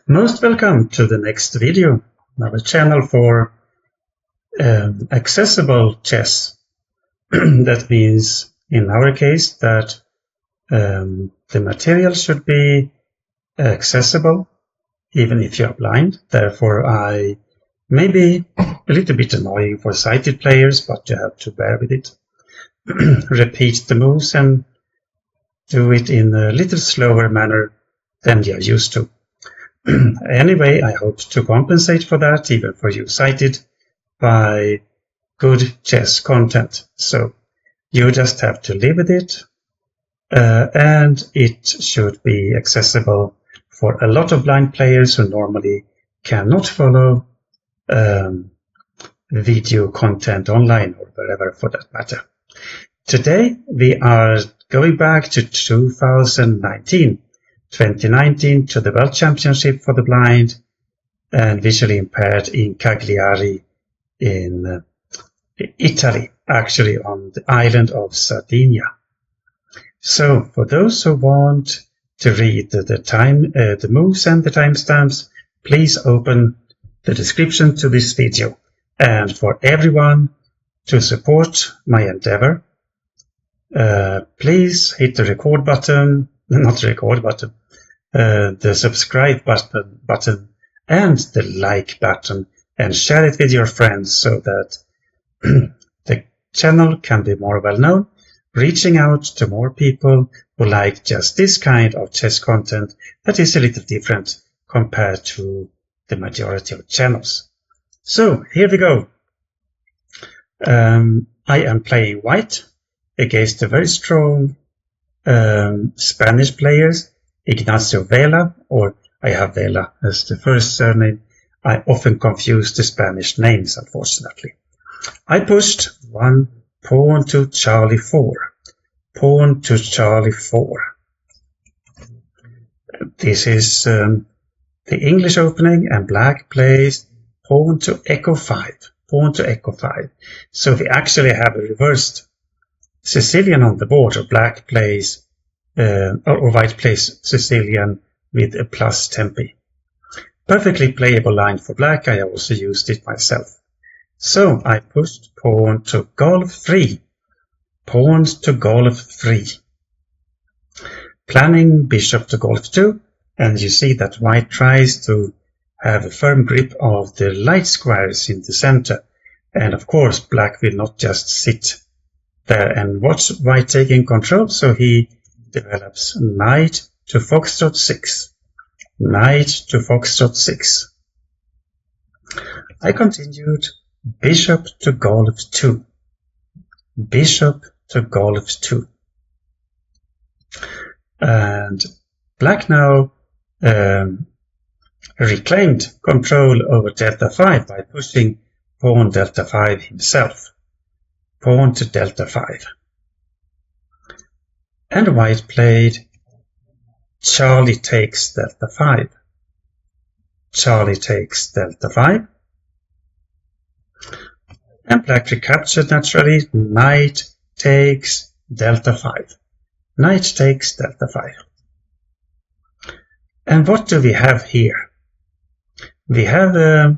Most welcome to the next video, our channel for accessible chess. That means, in our case, that the material should be accessible even if you are blind. Therefore, I may be a little bit annoying for sighted players, but you have to bear with it. Repeat the moves and do it in a little slower manner than you are used to. Anyway, I hope to compensate for that, even for you sighted, by good chess content. So you just have to live with it, and it should be accessible for a lot of blind players who normally cannot follow video content online or wherever for that matter. Today we are going back to 2019 to the World Championship for the blind and visually impaired in Cagliari in Italy, actually on the island of Sardinia. So for those who want to read the moves and the timestamps, please open the description to this video. And for everyone to support my endeavor, please hit the record button, not the record button, the subscribe button and the like button, and share it with your friends so that the channel can be more well known, reaching out to more people who like just this kind of chess content that is a little different compared to the majority of channels. So here we go. I am playing white against a very strong Spanish players, Ignacio Vela, or I have Vela as the first surname. I often confuse the Spanish names, unfortunately. I pushed one pawn to Charlie 4. Pawn to Charlie 4. This is the English opening, and black plays pawn to Echo 5. Pawn to Echo 5. So we actually have a reversed Sicilian on the board, or black plays or white plays Sicilian with a plus tempi. Perfectly playable line for black. I also used it myself. So I pushed pawn to Golf 3. Pawn to Golf 3. Planning bishop to Golf 2, and you see that white tries to have a firm grip of the light squares in the center. And of course, black will not just sit there and watch white taking control, so he develops knight to Foxtrot 6. Knight to Foxtrot 6. I continued bishop to Golf 2. Bishop to Golf 2. And black now reclaimed control over Delta 5 by pushing pawn Delta 5 himself. Pawn to Delta 5. And white played Charlie takes Delta 5. Charlie takes Delta 5. And black recaptured naturally. Knight takes Delta 5. Knight takes Delta 5. And what do we have here? We have a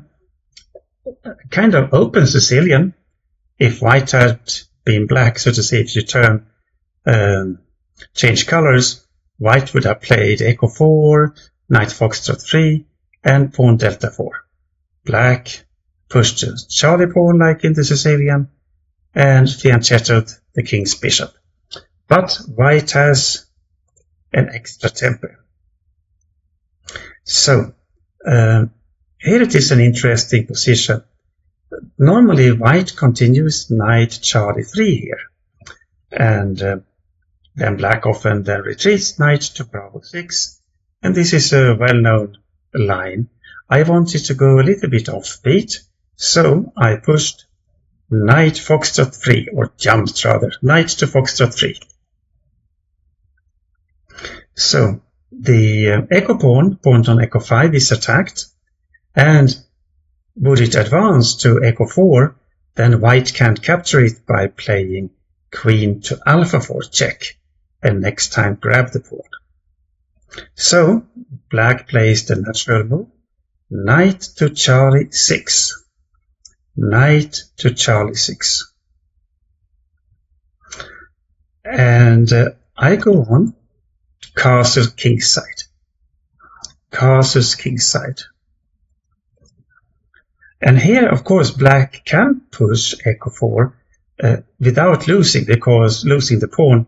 kind of open Sicilian. If white had been black, so to say, if you turn change colors, white would have played Echo 4, Knight Foxtrot 3, and Pawn Delta 4. Black pushed Charlie pawn like in the Sicilian, and fianchettoed the king's bishop. But white has an extra temper. So here it is an interesting position. Normally white continues Knight Charlie 3 here, and then black often then retreats Knight to Bravo 6, and this is a well-known line. I wanted to go a little bit offbeat, so I pushed Knight Foxtrot 3, or jumped rather, Knight to Foxtrot 3. So the Echo pawn on Echo 5 is attacked, and would it advance to Echo 4, then white can't capture it by playing Queen to Alpha 4 check, and next time grab the pawn. So black plays the natural move, knight to Charlie 6. Knight to Charlie 6. And I go on castle kingside. Castle kingside. And here, of course, black can push echo 4 without losing, because losing the pawn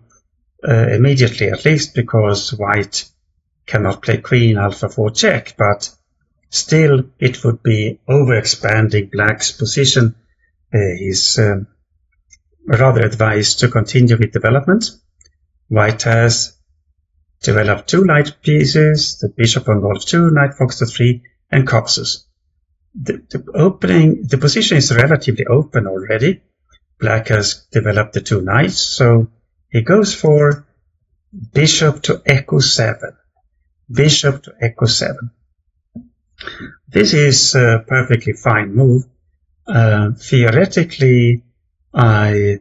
immediately, at least because white cannot play queen alpha 4 check, but still it would be overexpanding black's position. He's rather advised to continue with development. White has developed 2 knight pieces, the bishop on golf 2, knight foxtrot 3, and copses. The position is relatively open already. Black has developed the 2 knights, so he goes for bishop to echo 7. Bishop to echo 7. This is a perfectly fine move. Theoretically, I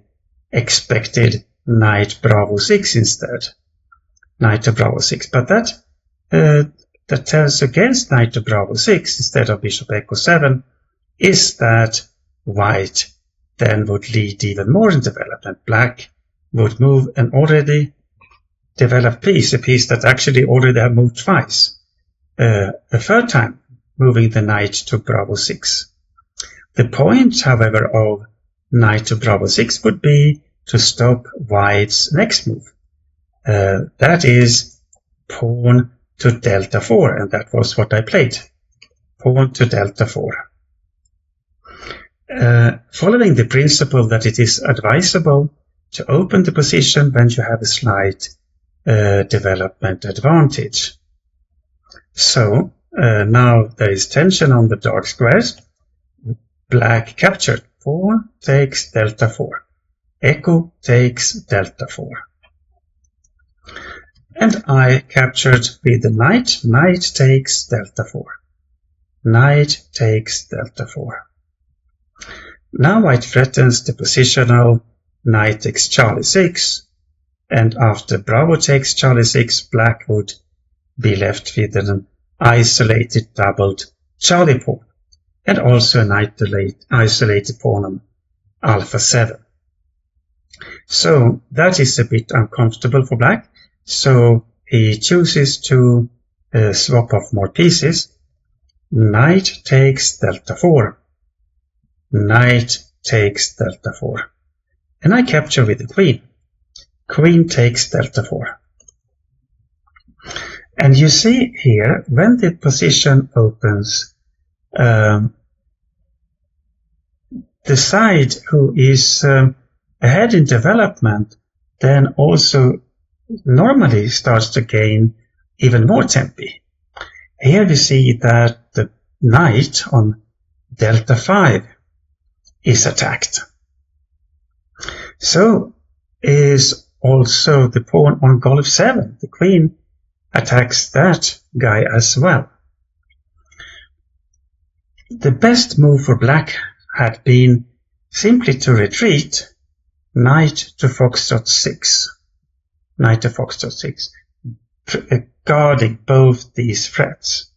expected knight bravo 6 instead. Knight to bravo 6, but that tells against knight to bravo 6 instead of bishop echo 7 is that white then would lead even more in development. Black would move an already developed piece, a piece that actually already have moved twice. A third time, moving the knight to bravo 6. The point, however, of knight to bravo 6 would be to stop white's next move. That is pawn to delta 4, and that was what I played. Pawn to delta 4. Following the principle that it is advisable to open the position when you have a slight development advantage. So now there is tension on the dark squares. Black captured. Pawn takes delta 4. Echo takes delta 4. And I captured with the knight. Knight takes delta 4. Knight takes delta 4. Now white threatens the positional knight takes Charlie 6. And after bravo takes Charlie 6, black would be left with an isolated doubled Charlie pawn. And also an isolated pawn on alpha 7. So that is a bit uncomfortable for black. So he chooses to swap off more pieces. Knight takes delta 4. Knight takes delta 4. And I capture with the queen. Queen takes delta 4. And you see here, when the position opens, the side who is ahead in development then also normally starts to gain even more tempi. Here we see that the knight on delta 5 is attacked. So is also the pawn on golf 7. The queen attacks that guy as well. The best move for black had been simply to retreat, knight to foxtrot 6. Knight to foxtrot 6, guarding both these threats.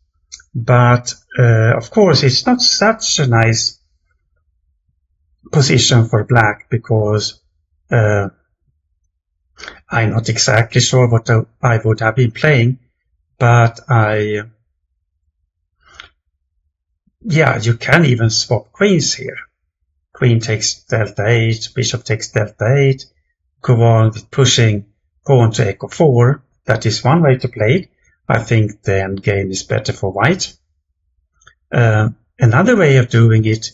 But of course it's not such a nice position for black, because I'm not exactly sure what I would have been playing, but you can even swap queens here. Queen takes delta 8, bishop takes delta 8, go on with pushing pawn to echo 4. That is one way to play it. I think the endgame is better for white. Another way of doing it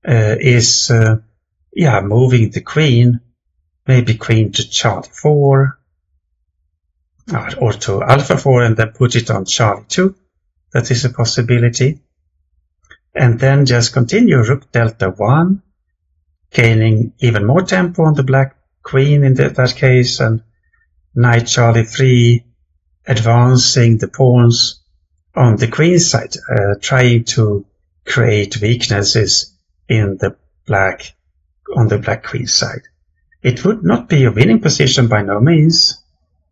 is moving the queen, maybe queen to Charlie 4 or to alpha 4 and then put it on Charlie 2. That is a possibility. And then just continue rook delta 1, gaining even more tempo on the black queen in that case, and knight Charlie 3, advancing the pawns on the queen side, trying to create weaknesses in the black on the black queen side. It would not be a winning position by no means.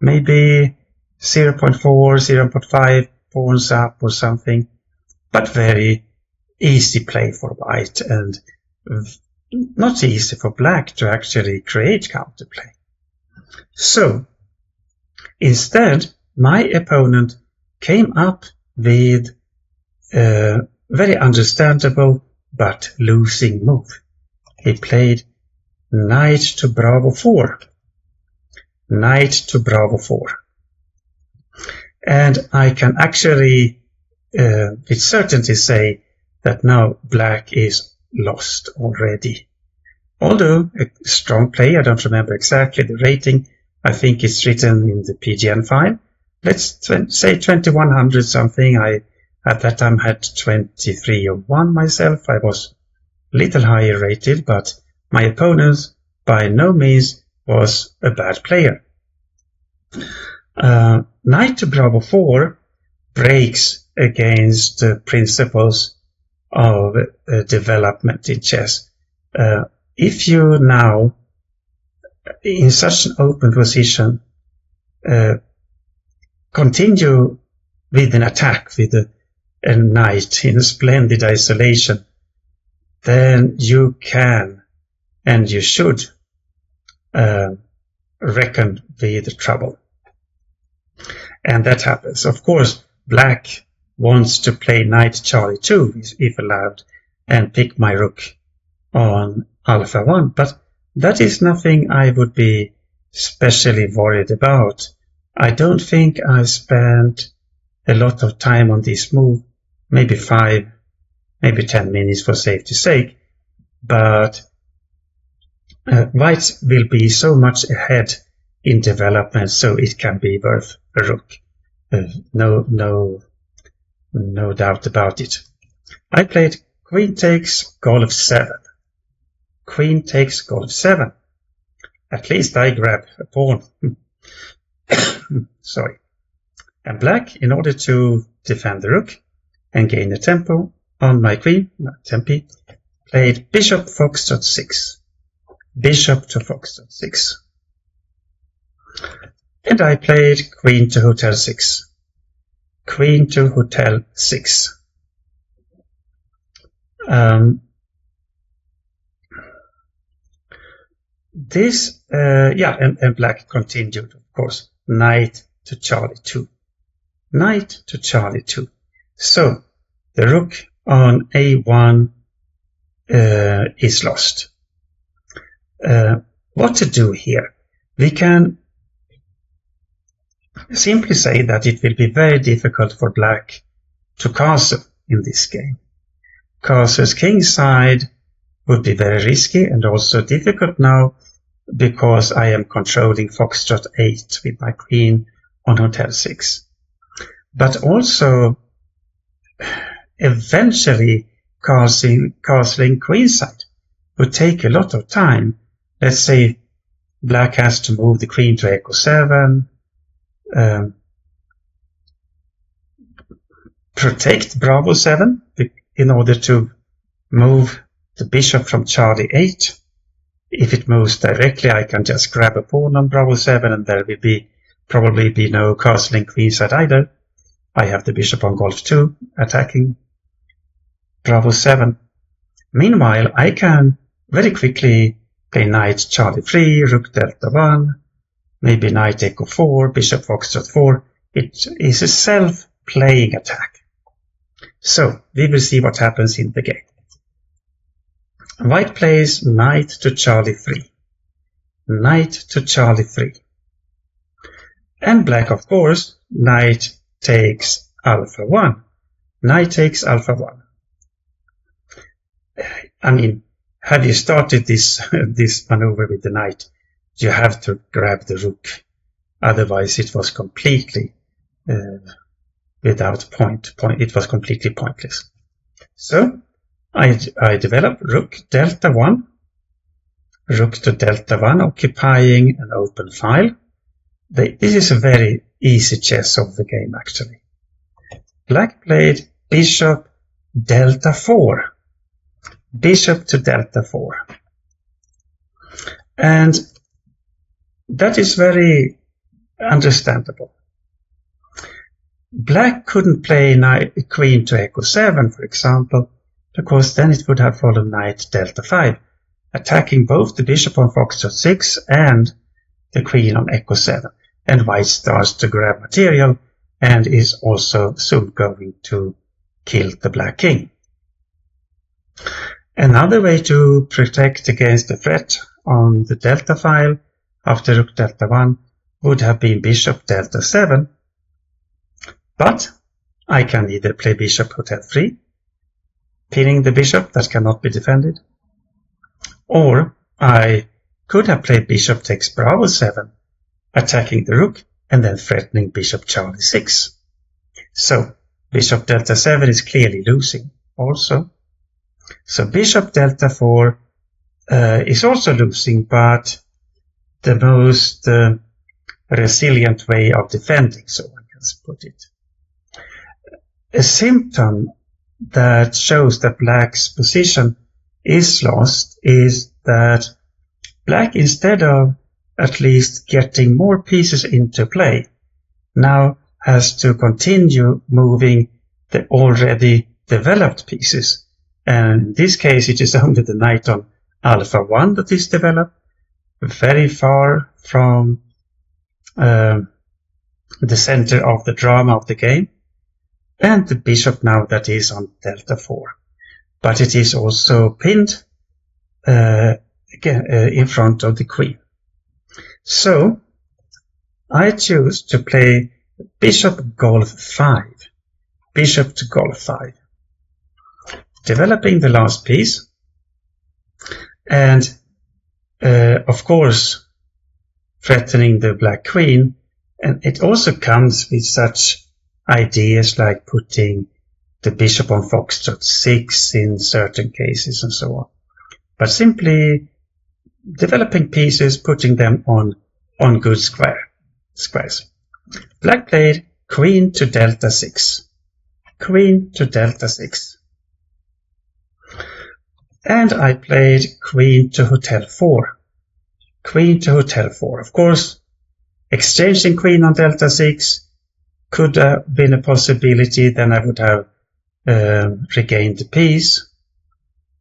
Maybe 0.4, 0.5 pawns up or something, but very easy play for white and not easy for black to actually create counterplay. So instead, my opponent came up with a very understandable but losing move. He played knight to bravo 4. Knight to bravo 4. And I can actually with certainty say that now black is lost already. Although a strong play, I don't remember exactly the rating, I think it's written in the PGN file. Let's say 2100 something. I at that time had 2301 myself. I was a little higher rated, but my opponent by no means was a bad player. Knight to bravo 4 breaks against the principles of development in chess. If you now, in such an open position, continue with an attack with a knight in a splendid isolation, then you can and you should reckon with trouble. And that happens. Of course, black wants to play knight Charlie 2 if allowed and pick my rook on alpha 1, but that is nothing I would be specially worried about. I don't think I spent a lot of time on this move, maybe 5, maybe 10 minutes for safety's sake, but white will be so much ahead in development, so it can be worth a rook. No doubt about it. I played queen takes golf 7. Queen takes golf 7. At least I grab a pawn. Sorry. And black, in order to defend the rook and gain a tempo on my queen, tempi, played bishop foxtrot 6. Bishop to foxtrot 6. And I played queen to hotel 6. Queen to hotel 6. And black continued, of course, knight to Charlie 2. Knight to Charlie 2. So, the rook on A1 is lost. What to do here? We can simply say that it will be very difficult for black to castle in this game. Castle's king side would be very risky and also difficult now because I am controlling foxtrot 8 with my queen on hotel 6. But also eventually castling queenside would take a lot of time. Let's say black has to move the queen to echo 7, protect bravo 7 in order to move the bishop from Charlie 8. If it moves directly, I can just grab a pawn on bravo 7 and there will probably be no castling queenside either. I have the bishop on golf 2 attacking bravo 7. Meanwhile, I can very quickly play knight Charlie 3, rook delta 1, maybe knight echo 4, bishop foxtrot 4. It is a self-playing attack. So, we will see what happens in the game. White plays knight to Charlie 3. Knight to Charlie 3. And black, of course, knight takes alpha 1. Knight takes alpha 1. I mean, have you started this maneuver with the knight, you have to grab the rook. Otherwise, it was completely without point. It was completely pointless. So, I developed rook delta 1. Rook to delta 1, occupying an open file. This is a very easy chess of the game, actually. Black played bishop delta 4. Bishop to delta 4. And that is very understandable. Black couldn't play queen to echo 7, for example, because then it would have followed knight delta 5, attacking both the bishop on foxtrot 6 and the queen on echo 7. And white starts to grab material and is also soon going to kill the black king. Another way to protect against the threat on the delta file after rook delta 1 would have been bishop delta 7, but I can either play bishop hotel 3, pinning the bishop that cannot be defended, or I could have played bishop takes bravo 7, attacking the rook and then threatening bishop Charlie 6. So bishop delta 7 is clearly losing also. So bishop delta 4 is also losing, but the most resilient way of defending, so I can put it. A symptom that shows that black's position is lost is that black, instead of at least getting more pieces into play, now has to continue moving the already developed pieces. And in this case, it is only the knight on alpha 1 that is developed, very far from the center of the drama of the game, and the bishop now that is on delta 4. But it is also pinned in front of the queen. So I choose to play bishop golf 5, bishop to golf 5, developing the last piece, and of course threatening the black queen. And it also comes with such ideas like putting the bishop on foxtrot 6 in certain cases and so on, but simply developing pieces, putting them on good squares. Black played queen to delta 6, queen to delta 6, and I played queen to hotel 4, queen to hotel 4. Of course, exchanging queen on delta 6 could have been a possibility. Then I would have regained the piece.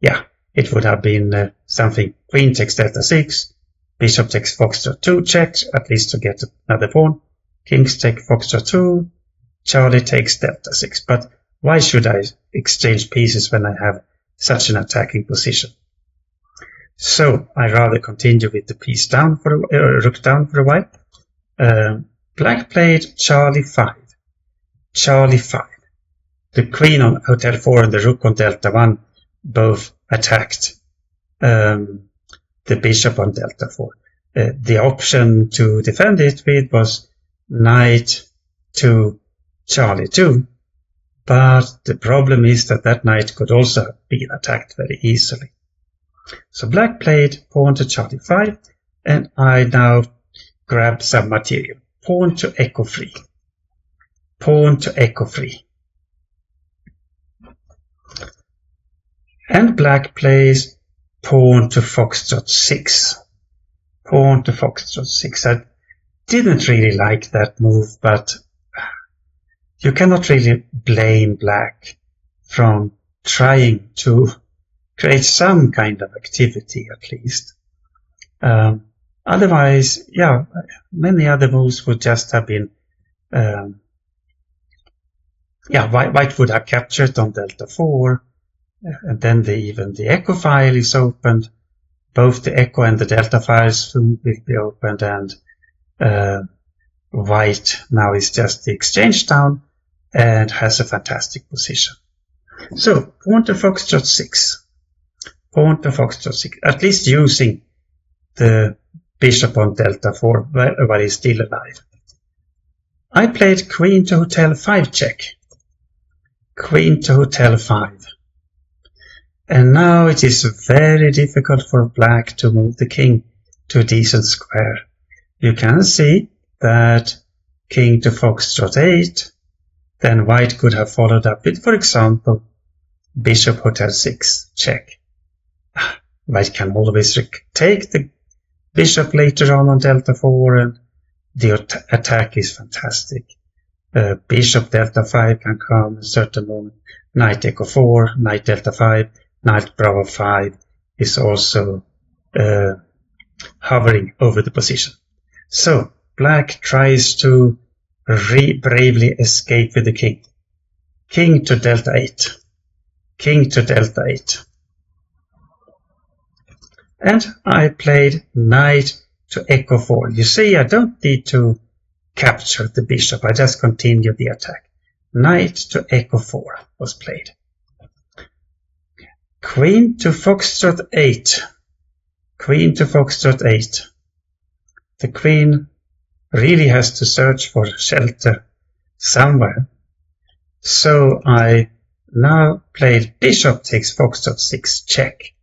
Yeah, it would have been something. Queen takes delta 6, bishop takes foxtrot 2, check, at least to get another pawn. Kings take foxtrot 2, Charlie takes delta 6. But why should I exchange pieces when I have such an attacking position? So I rather continue with the piece down for rook down for a while. Black played Charlie 5, Charlie 5. The queen on hotel 4 and the rook on delta 1 both attacked the bishop on delta 4. The option to defend it with was knight to Charlie 2, but the problem is that that knight could also be attacked very easily. So black played pawn to Charlie 5, and I now grab some material. Pawn to echo 3, pawn to echo 3. And black plays pawn to foxtrot 6, pawn to foxtrot 6. I didn't really like that move, but you cannot really blame black from trying to create some kind of activity at least. Otherwise, yeah, many other moves would just have been, white would have captured on delta 4, and then even the echo file is opened. Both the echo and the delta files soon will be opened, and white now is just the exchange down and has a fantastic position. So pawn to foxtrot 6, pawn to foxtrot 6, at least using the bishop on delta 4 while he's still alive. I played queen to hotel 5 check, queen to hotel 5. And now it is very difficult for black to move the king to a decent square. You can see that king to foxtrot 8, then white could have followed up with, for example, bishop hotel 6 check. White can always take the bishop later on delta 4, and the attack is fantastic. bishop delta 5 can come at a certain moment. Knight echo 4, knight delta 5, knight bravo 5 is also hovering over the position. So black tries to bravely escape with the king. King to delta 8. King to delta 8. And I played knight to echo 4. You see, I don't need to capture the bishop. I just continue the attack. Knight to echo 4 was played. Queen to foxtrot 8. Queen to foxtrot 8. The queen really has to search for shelter somewhere. So I now played bishop takes foxtrot 6 check.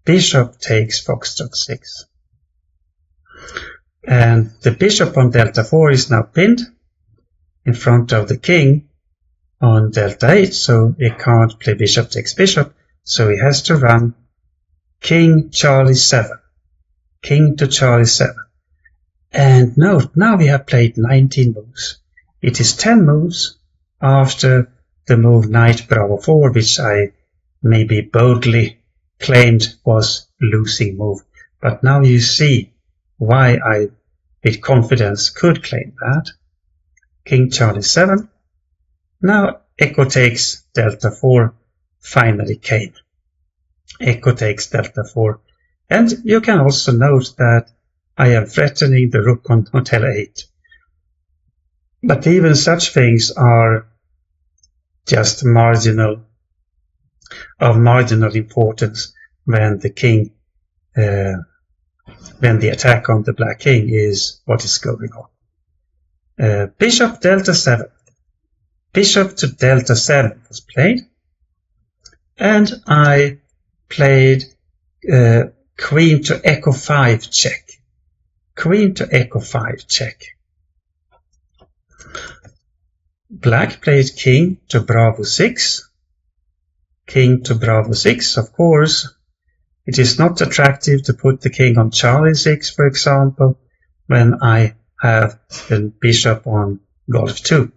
Bishop takes foxtrot 6. And the bishop on delta 4 is now pinned in front of the king on delta 8, so he can't play bishop takes bishop, so he has to run king Charlie 7. King to Charlie 7. And note, now we have played 19 moves. It is 10 moves after the move knight bravo 4, which I maybe boldly claimed was losing move. But now you see why I with confidence could claim that. King Charlie 7. Now echo takes delta 4 finally came. Echo takes delta 4. And you can also note that I am threatening the rook on hotel 8. But even such things are just marginal, of marginal importance when the king, when the attack on the black king is what is going on. Bishop delta 7. Bishop to delta 7 was played. And I played queen to echo 5 check. Queen to echo 5 check. Black played king to bravo 6. King to bravo 6, of course. It is not attractive to put the king on Charlie 6, for example, when I have the bishop on golf 2.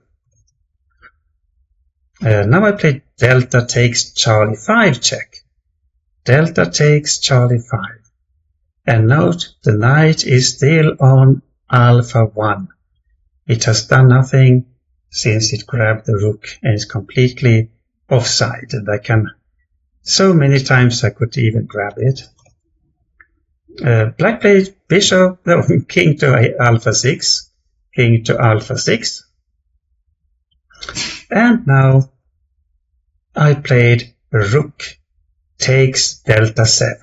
Now I play delta takes Charlie 5 check. Delta takes Charlie 5. And note, the knight is still on alpha 1. It has done nothing since it grabbed the rook and is completely offside. And I can, so many times I could even grab it. Black played bishop, no, king to alpha 6. King to alpha 6. And now I played rook takes delta 7.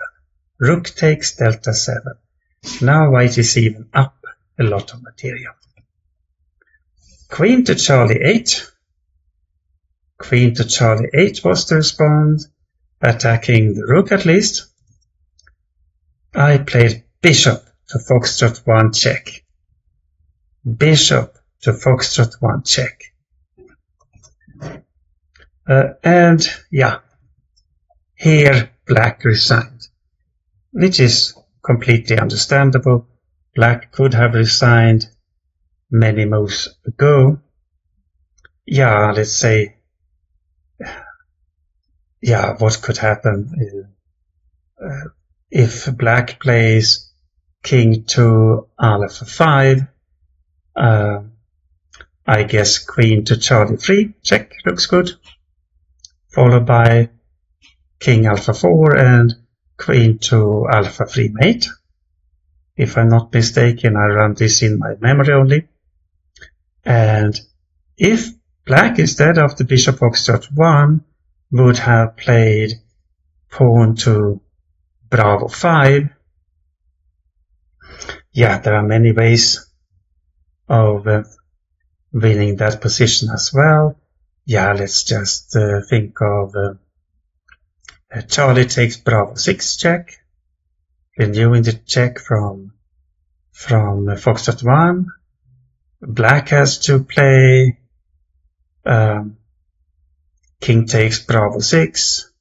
Rook takes delta 7. Now white is even up a lot of material. Queen to Charlie 8. Queen to Charlie 8 was the response, attacking the rook at least. I played bishop to foxtrot 1 check. Bishop to foxtrot 1 check. And yeah, here black resigned, which is completely understandable. Black could have resigned many moves ago. Yeah, let's say, yeah, what could happen if black plays king to alpha 5, I guess queen to Charlie 3 check looks good, followed by king alpha 4 and queen to alpha 3 mate. If I'm not mistaken, I run this in my memory only. And if black, instead of the bishop foxtrot 1, would have played pawn to bravo 5, yeah, there are many ways of winning that position as well. Yeah, let's just think of Charlie takes bravo 6 check, renewing the check from foxtrot 1. Black has to play king takes bravo 6,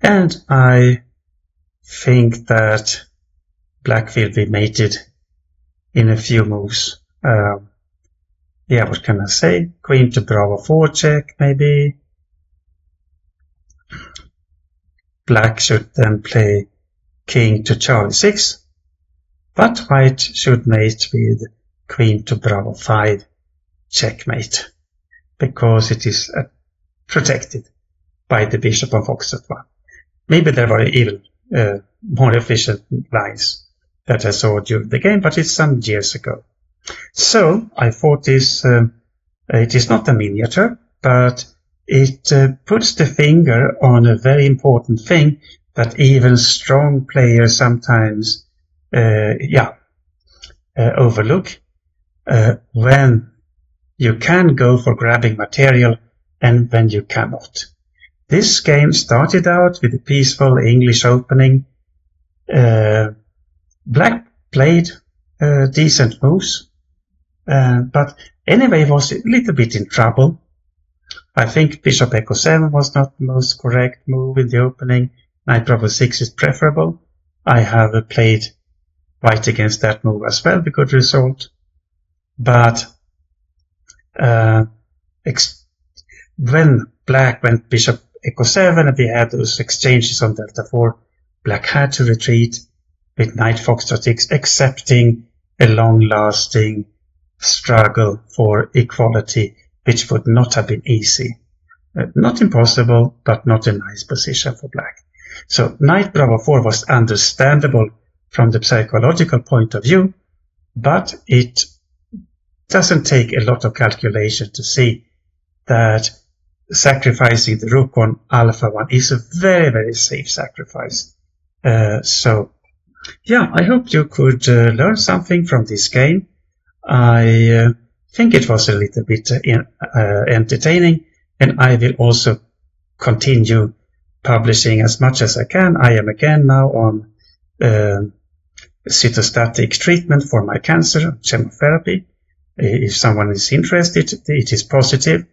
and I think that black will be mated in a few moves. Yeah, what can I say? Queen to Bravo 4 check, maybe. Black should then play King to Charlie 6, but White should mate with Queen to Bravo 5 checkmate, because it is protected by the bishop on Foxtrot 1. Maybe there were even more efficient lines that I saw during the game, but it's some years ago. So I thought this, it is not a miniature, but it puts the finger on a very important thing that even strong players sometimes overlook, when you can go for grabbing material and when you cannot. This game started out with a peaceful English opening. Black played decent moves, but anyway was a little bit in trouble. I think Bishop Echo 7 was not the most correct move in the opening. Knight Bravo 6 is preferable. I have played White against that move as well with good result. But when Black went Bishop Echo 7 and we had those exchanges on Delta 4, Black had to retreat with Knight Foxtrot 6, accepting a long-lasting struggle for equality, which would not have been easy. Not impossible, but not a nice position for Black. So Knight Bravo 4 was understandable from the psychological point of view, but it doesn't take a lot of calculation to see that sacrificing the rook on Alpha 1 is a very, very safe sacrifice. So, yeah, I hope you could learn something from this game. I think it was a little bit entertaining, and I will also continue publishing as much as I can. I am again now on cytostatic treatment for my cancer, chemotherapy. If someone is interested, it is positive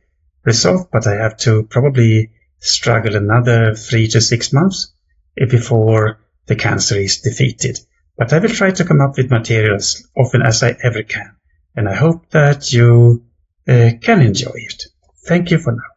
result, but I have to probably struggle another 3 to 6 months before the cancer is defeated. But I will try to come up with material as often as I ever can, and I hope that you can enjoy it. Thank you for now.